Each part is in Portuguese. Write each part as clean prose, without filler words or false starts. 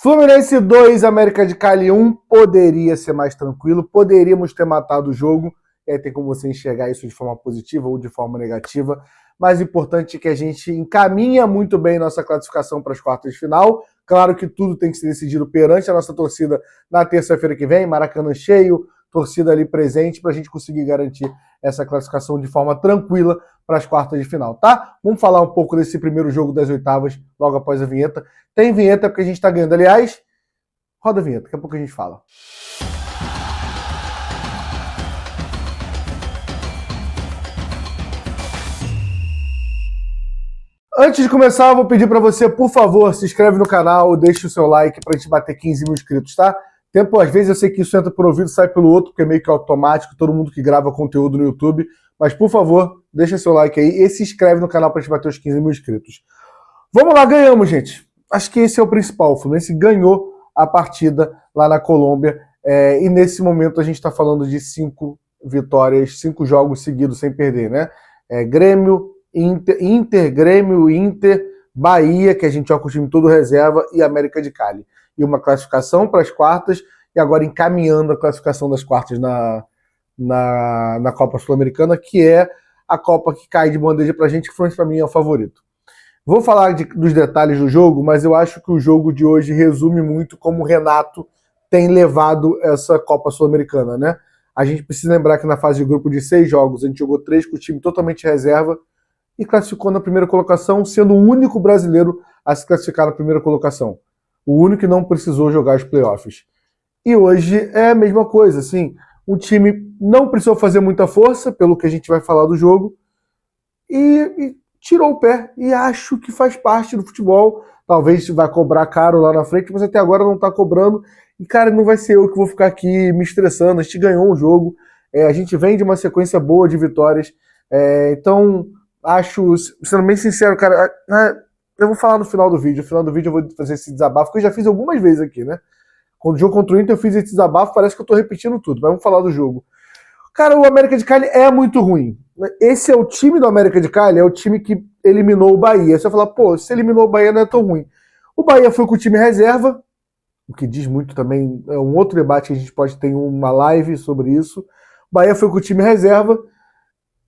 Fluminense 2, América de Cali 1, poderia ser mais tranquilo, poderíamos ter matado o jogo, e aí tem como você enxergar isso de forma positiva ou de forma negativa, mas o importante é que a gente encaminha muito bem nossa classificação para as quartas de final. Claro que tudo tem que ser decidido perante a nossa torcida na terça-feira que vem, Maracanã cheio, torcida ali presente, para a gente conseguir garantir essa classificação de forma tranquila para as quartas de final, tá? Vamos falar um pouco desse primeiro jogo das oitavas, logo após a vinheta. Tem vinheta porque a gente está ganhando. Aliás, roda a vinheta, daqui a pouco a gente fala. Antes de começar, eu vou pedir para você, por favor, se inscreve no canal, deixe o seu like para a gente bater 15 mil inscritos, tá? Às vezes eu sei que isso entra por um ouvido e sai pelo outro, porque é meio que automático, todo mundo que grava conteúdo no YouTube. Mas, por favor, deixa seu like aí e se inscreve no canal para a gente bater os 15 mil inscritos. Vamos lá, ganhamos, gente. Acho que esse é o principal. O Fluminense ganhou a partida lá na Colômbia. E nesse momento a gente está falando de 5 vitórias, 5 jogos seguidos sem perder, né? Grêmio, Grêmio, Inter, Bahia, que a gente joga com o time todo reserva, e América de Cali. E uma classificação para as quartas, e agora encaminhando a classificação das quartas na Copa Sul-Americana, que é a Copa que cai de bandeja pra gente, que para mim é o favorito. Vou falar dos detalhes do jogo, mas eu acho que o jogo de hoje resume muito como o Renato tem levado essa Copa Sul-Americana, né? A gente precisa lembrar que na fase de grupo de 6 jogos, a gente jogou 3 com o time totalmente reserva e classificou na primeira colocação, sendo o único brasileiro a se classificar na primeira colocação. O único que não precisou jogar os playoffs. E hoje é a mesma coisa, assim, o time não precisou fazer muita força, pelo que a gente vai falar do jogo, e tirou o pé, e acho que faz parte do futebol. Talvez vai cobrar caro lá na frente, mas até agora não tá cobrando, e cara, não vai ser eu que vou ficar aqui me estressando. A gente ganhou um jogo, a gente vem de uma sequência boa de vitórias, então acho, sendo bem sincero, cara, eu vou falar no final do vídeo. No final do vídeo eu vou fazer esse desabafo, que eu já fiz algumas vezes aqui, né? Quando o jogo contra o Inter eu fiz esse desabafo, parece que eu tô repetindo tudo, mas vamos falar do jogo. Cara, o América de Cali é muito ruim. Esse é o time do América de Cali, é o time que eliminou o Bahia. Você vai falar, pô, se eliminou o Bahia não é tão ruim. O Bahia foi com o time reserva, o que diz muito também, é um outro debate que a gente pode ter uma live sobre isso. O Bahia foi com o time reserva,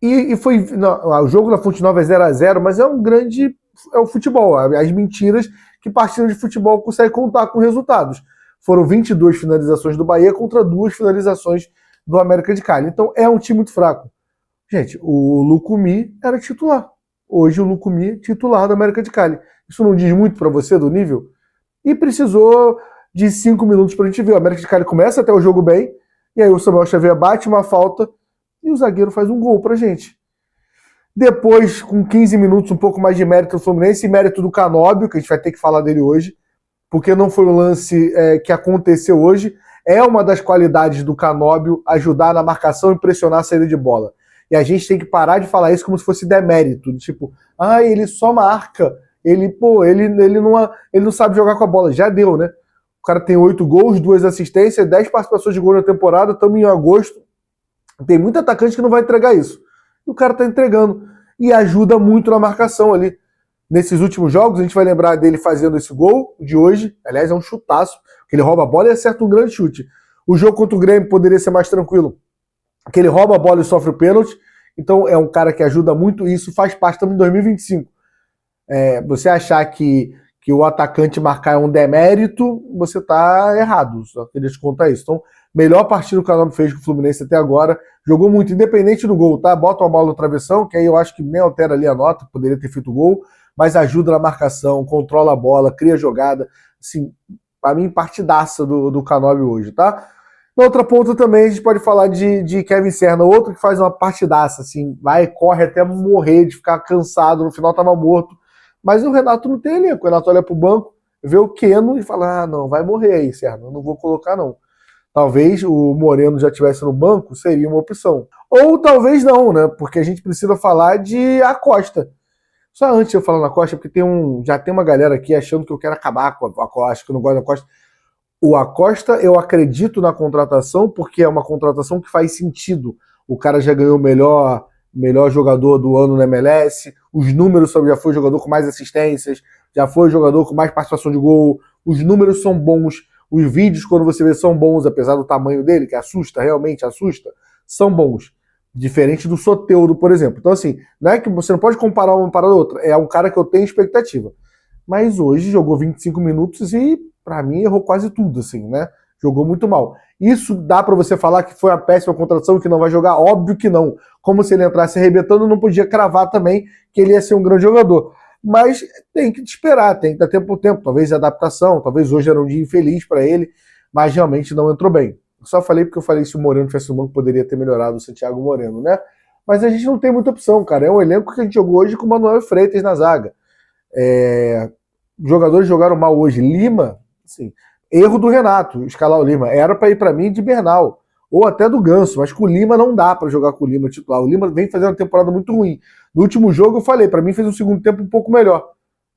e foi. Não, o jogo na Fonte Nova é 0-0, mas é um grande. É o futebol. As mentiras que partindo de futebol conseguem contar com resultados. Foram 22 finalizações do Bahia contra 2 finalizações do América de Cali. Então é um time muito fraco. Gente, o Lucumí era titular. Hoje o Lucumí é titular do América de Cali. Isso não diz muito para você do nível? E precisou de 5 minutos pra gente ver. O América de Cali começa até o jogo bem, e aí o Samuel Xavier bate uma falta e o zagueiro faz um gol pra gente. Depois, com 15 minutos, um pouco mais de mérito do Fluminense e mérito do Canóbio, que a gente vai ter que falar dele hoje, porque não foi um lance que aconteceu hoje. É uma das qualidades do Canóbio ajudar na marcação e pressionar a saída de bola. E a gente tem que parar de falar isso como se fosse demérito. Tipo, ele só marca, ele não sabe jogar com a bola. Já deu, né? O cara tem 8 gols, 2 assistências, 10 participações de gol na temporada, estamos em agosto. Tem muito atacante que não vai entregar isso. E o cara tá entregando. E ajuda muito na marcação ali. Nesses últimos jogos, a gente vai lembrar dele fazendo esse gol de hoje. Aliás, é um chutaço, que ele rouba a bola e acerta um grande chute. O jogo contra o Grêmio poderia ser mais tranquilo, que ele rouba a bola e sofre o pênalti. Então é um cara que ajuda muito, e isso faz parte também de 2025. Você achar que o atacante marcar é um demérito, você tá errado. Só queria te contar isso. Então, melhor partida que o Canóbio fez com o Fluminense até agora. Jogou muito, independente do gol, tá? Bota uma bola no travessão, que aí eu acho que nem altera ali a nota, poderia ter feito gol, mas ajuda na marcação, controla a bola, cria jogada. Assim, pra mim, partidaça do Canóbio hoje, tá? Na outra ponta também a gente pode falar de Kevin Serna, outro que faz uma partidaça, assim, corre até morrer, de ficar cansado, no final tava morto. Mas o Renato não tem elenco. O Renato olha pro banco, vê o Keno e fala, não, vai morrer aí, Serna, não vou colocar não. Talvez o Moreno já estivesse no banco, seria uma opção. Ou talvez não, né? Porque a gente precisa falar de Acosta. Só antes de eu falar na Acosta, porque já tem uma galera aqui achando que eu quero acabar com a Acosta, que eu não gosto da Acosta. O Acosta, eu acredito na contratação, porque é uma contratação que faz sentido. O cara já ganhou o melhor jogador do ano na MLS, os números, já foi o jogador com mais assistências, já foi o jogador com mais participação de gol, os números são bons, os vídeos, quando você vê, são bons, apesar do tamanho dele, que assusta, realmente assusta, são bons. Diferente do Soteldo, por exemplo. Então, assim, não é que você não pode comparar uma para a outra, é um cara que eu tenho expectativa. Mas hoje jogou 25 minutos e, pra mim, errou quase tudo, assim, né? Jogou muito mal. Isso dá pra você falar que foi uma péssima contratação, que não vai jogar? Óbvio que não. Como se ele entrasse arrebentando, não podia cravar também que ele ia ser um grande jogador. Mas tem que esperar, tem que dar tempo ao tempo. Talvez adaptação, talvez hoje era um dia infeliz pra ele, mas realmente não entrou bem. Só falei porque eu falei que se o Moreno tivesse no banco, poderia ter melhorado o Santiago Moreno, né? Mas a gente não tem muita opção, cara. É um elenco que a gente jogou hoje com o Manuel Freitas na zaga. Jogadores jogaram mal hoje. Lima, assim, erro do Renato, escalar o Lima. Era para ir para mim de Bernal, ou até do Ganso, mas com o Lima não dá para jogar com o Lima titular. O Lima vem fazendo uma temporada muito ruim. No último jogo eu falei, para mim fez um segundo tempo um pouco melhor.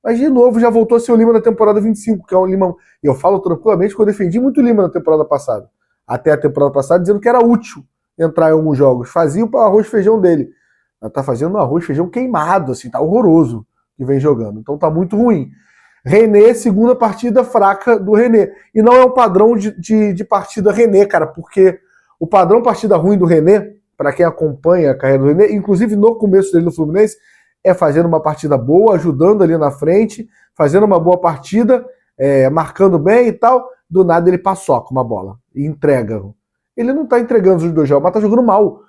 Mas de novo já voltou a ser o Lima na temporada 25, que é um Lima... E eu falo tranquilamente que eu defendi muito o Lima na temporada passada. Até a temporada passada, dizendo que era útil entrar em alguns jogos. Fazia o arroz e feijão dele. Ela tá fazendo um arroz e feijão queimado, assim, tá horroroso que vem jogando. Então tá muito ruim. René, segunda partida fraca do René. E não é um padrão de partida René, cara, porque o padrão partida ruim do René, para quem acompanha a carreira do René, inclusive no começo dele no Fluminense, é fazendo uma partida boa, ajudando ali na frente, fazendo uma boa partida, marcando bem e tal, do nada ele paçoca uma bola e entrega. Ele não tá entregando os dois jogos, mas tá jogando mal.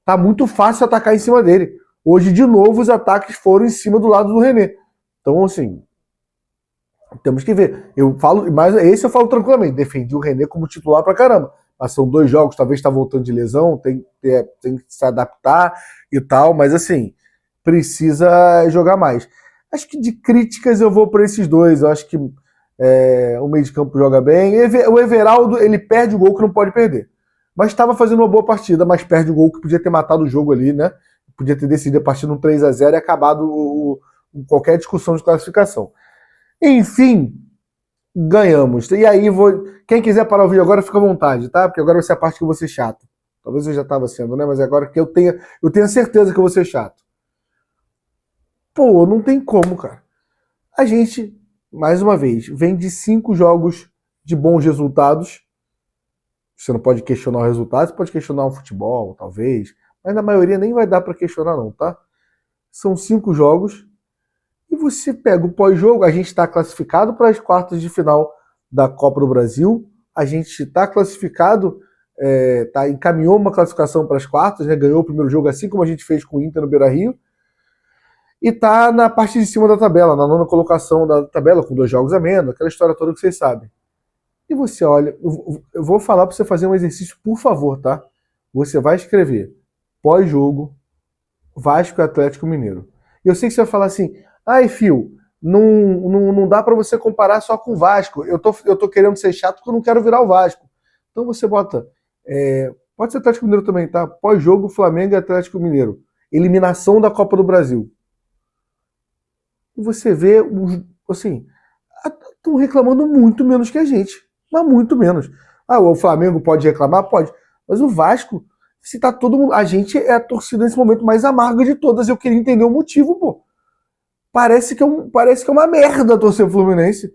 Tá muito fácil atacar em cima dele. Hoje, de novo, os ataques foram em cima do lado do René. Então, assim, temos que ver. Eu falo, mas esse eu falo tranquilamente. Defendi o René como titular pra caramba. Mas são 2 jogos, talvez está voltando de lesão, tem que se adaptar e tal, mas assim, precisa jogar mais. Acho que de críticas eu vou para esses dois. Eu acho que o meio de campo joga bem. O Everaldo, ele perde o gol que não pode perder. Mas estava fazendo uma boa partida, mas perde o gol que podia ter matado o jogo ali, né? Podia ter decidido a partida no 3-0 e acabado qualquer discussão de classificação. Enfim, ganhamos. E aí, quem quiser parar o vídeo agora, fica à vontade, tá? Porque agora vai ser a parte que eu vou ser chato. Talvez eu já estava sendo, né? Mas agora que eu tenho certeza que eu vou ser chato. Pô, não tem como, cara. A gente, mais uma vez, vem de 5 jogos de bons resultados. Você não pode questionar o resultado, você pode questionar o futebol, talvez. Mas na maioria nem vai dar para questionar, não, tá? São 5 jogos. E você pega o pós-jogo, a gente está classificado para as quartas de final da Copa do Brasil, a gente está classificado, encaminhou uma classificação para as quartas, né, ganhou o primeiro jogo, assim como a gente fez com o Inter no Beira-Rio, e está na parte de cima da tabela, na 9ª colocação da tabela, com 2 jogos a menos, aquela história toda que vocês sabem. E você olha, eu vou falar para você fazer um exercício, por favor, tá? Você vai escrever pós-jogo Vasco e Atlético Mineiro. E eu sei que você vai falar assim, ai, Fio, não dá pra você comparar só com o Vasco. Eu tô querendo ser chato porque eu não quero virar o Vasco. Então você bota... pode ser Atlético Mineiro também, tá? Pós-jogo, Flamengo e Atlético Mineiro. Eliminação da Copa do Brasil. E você vê, assim, estão reclamando muito menos que a gente. Mas muito menos. Ah, o Flamengo pode reclamar? Pode. Mas o Vasco, se tá todo mundo... A gente é a torcida nesse momento mais amarga de todas. Eu queria entender o motivo, pô. Parece que é uma merda torcer o Fluminense.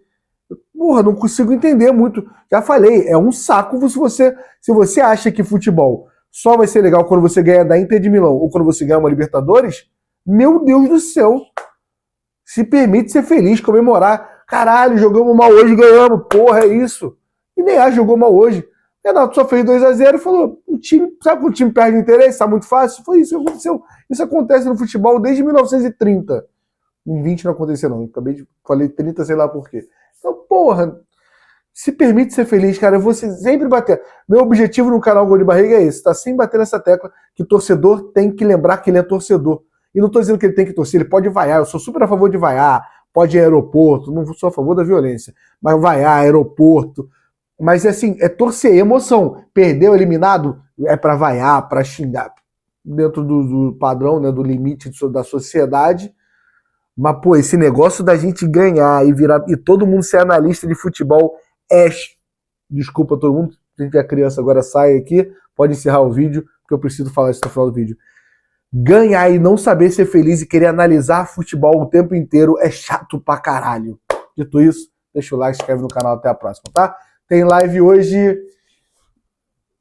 Porra, não consigo entender muito. Já falei, é um saco se você acha que futebol só vai ser legal quando você ganha da Inter de Milão ou quando você ganha uma Libertadores. Meu Deus do céu. Se permite ser feliz, comemorar. Caralho, jogamos mal hoje, ganhamos. Porra, é isso. E nem acho jogou mal hoje. O Renato só fez 2-0 e falou, sabe quando o time perde interesse? Tá muito fácil? Foi isso que aconteceu. Isso acontece no futebol desde 1930. Em 20 não aconteceu, não. Falei 30, sei lá por quê. Então, porra, se permite ser feliz, cara. Eu vou sempre bater. Meu objetivo no canal Gol de Barriga é esse, tá? Sempre bater nessa tecla que o torcedor tem que lembrar que ele é torcedor. E não tô dizendo que ele tem que torcer, ele pode vaiar. Eu sou super a favor de vaiar, pode ir aeroporto, não sou a favor da violência. Mas vaiar, aeroporto. Mas assim, é torcer, emoção. Perdeu, eliminado, é pra vaiar, pra xingar. Dentro do padrão, né, do limite da sociedade. Mas, pô, esse negócio da gente ganhar e todo mundo ser analista de futebol desculpa todo mundo, a gente é criança agora, sai aqui, pode encerrar o vídeo, porque eu preciso falar isso no final do vídeo. Ganhar e não saber ser feliz e querer analisar futebol o tempo inteiro é chato pra caralho. Dito isso, deixa o like, se inscreve no canal, até a próxima, tá? Tem live hoje,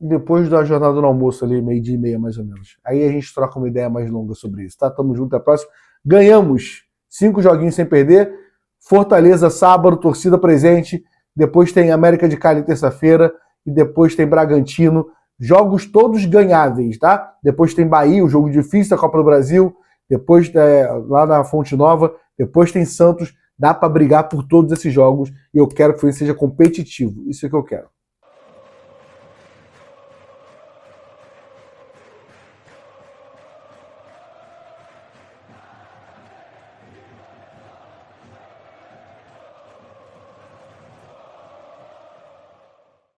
depois da jornada do almoço ali, 12h30 mais ou menos. Aí a gente troca uma ideia mais longa sobre isso, tá? Tamo junto, até a próxima. Ganhamos 5 joguinhos sem perder. Fortaleza sábado, torcida presente. Depois tem América de Cali terça-feira. E depois tem Bragantino. Jogos todos ganháveis, tá? Depois tem Bahia, o jogo difícil da Copa do Brasil. Depois lá na Fonte Nova. Depois tem Santos. Dá pra brigar por todos esses jogos. E eu quero que o Fluminense seja competitivo. Isso é o que eu quero.